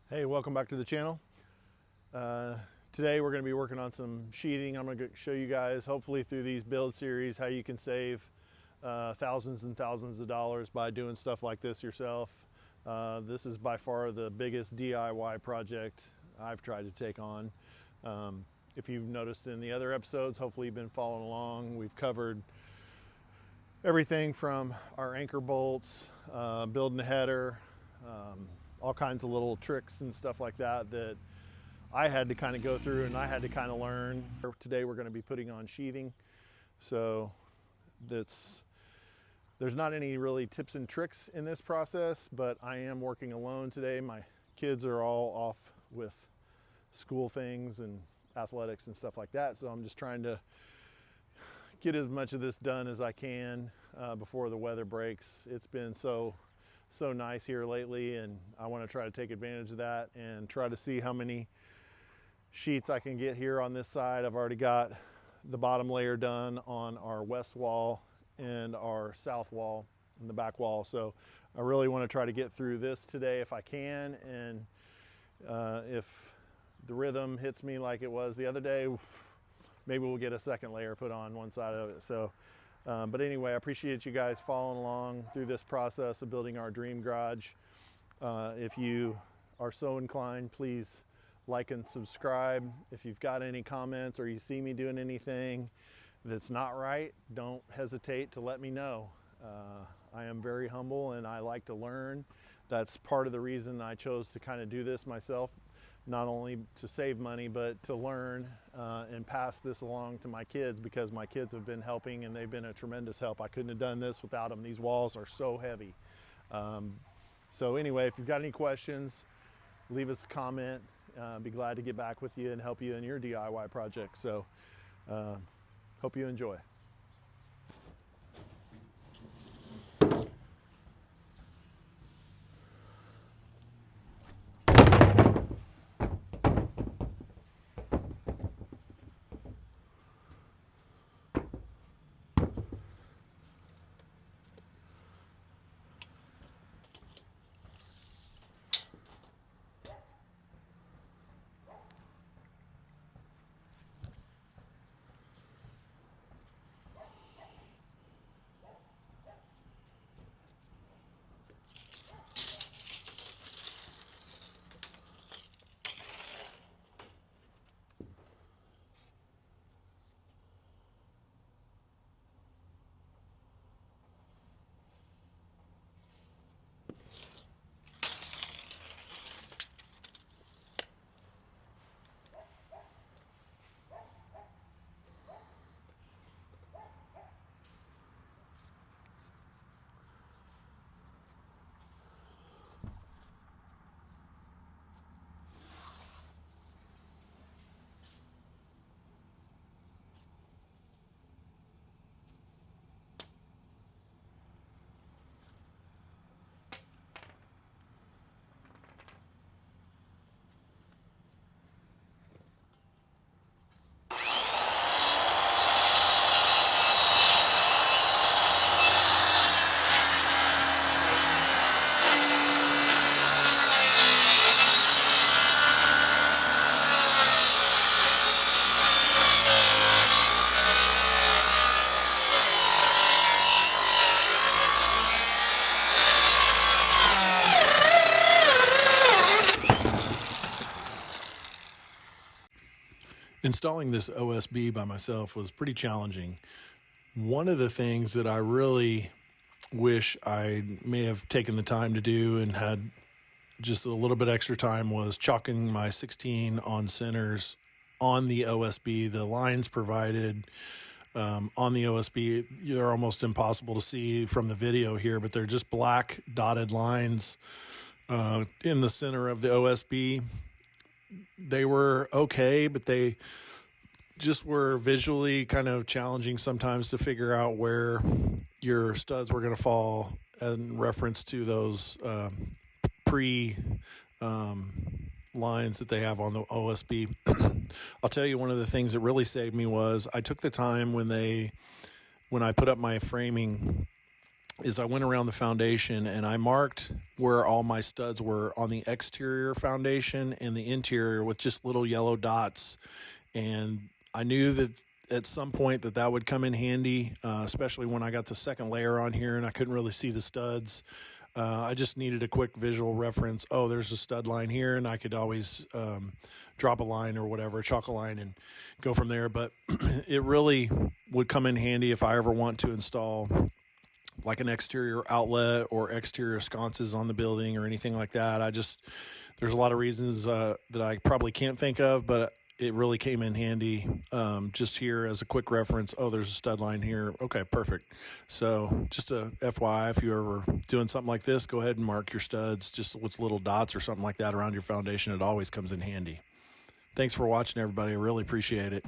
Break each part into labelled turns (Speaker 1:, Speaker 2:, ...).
Speaker 1: Hey, welcome back to the channel. Today we're going to be working on some sheathing. I'm going to show you guys, hopefully through these build series, how you can save thousands and thousands of dollars by doing stuff like this yourself. This is by far the biggest DIY project I've tried to take on. If you've noticed in the other episodes, hopefully you've been following along. We've covered everything from our anchor bolts, building a header, all kinds of little tricks and stuff like that that I had to kind of go through and I had to kind of learn. Today we're going to be putting on sheathing. So there's not any really tips and tricks in this process, but I am working alone today. My kids are all off with school things and athletics and stuff like that. So I'm just trying to get as much of this done as I can before the weather breaks. It's been so nice here lately, and I want to try to take advantage of that and try to see how many sheets I can get here on this side. I've already got the bottom layer done on our west wall and our south wall and the back wall, so I really want to try to get through this today if I can, and if the rhythm hits me like it was the other day, maybe we'll get a second layer put on one side of it. So but anyway, I appreciate you guys following along through this process of building our dream garage. If you are so inclined, please like and subscribe. If you've got any comments or you see me doing anything that's not right, don't hesitate to let me know. I am very humble and I like to learn. That's part of the reason I chose to kind of do this myself, not only to save money, but to learn and pass this along to my kids, because my kids have been helping and they've been a tremendous help. I couldn't have done this without them. These walls are so heavy. So anyway, if you've got any questions, leave us a comment. Be glad to get back with you and help you in your DIY project. So hope you enjoy. Installing this OSB by myself was pretty challenging. One of the things that I really wish I may have taken the time to do and had just a little bit extra time was chalking my 16 on centers on the OSB. The lines provided on the OSB, they're almost impossible to see from the video here, but they're just black dotted lines in the center of the OSB. They were okay, but they just were visually kind of challenging sometimes to figure out where your studs were going to fall in reference to those lines that they have on the OSB. I'll tell you, one of the things that really saved me was I took the time when I put up my framing
Speaker 2: is I went around the foundation and I marked where all my studs were on the exterior foundation and the interior with just little yellow dots. And I knew that at some point that would come in handy, especially when I got the second layer on here and I couldn't really see the studs. I just needed a quick visual reference. Oh, there's a stud line here, and I could always drop a line or whatever, chalk a line, and go from there. But it really would come in handy if I ever want to install like an exterior outlet or exterior sconces on the building or anything like that. There's a lot of reasons that I probably can't think of, but it really came in handy just here as a quick reference. Oh, there's a stud line here. Okay, perfect. So just a FYI, if you're ever doing something like this, go ahead and mark your studs just with little dots or something like that around your foundation. It always comes in handy. Thanks for watching, everybody. I really appreciate it.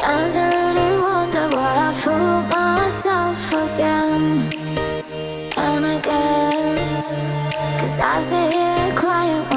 Speaker 3: I really wonder why I fool myself again and again, 'cause I sit here crying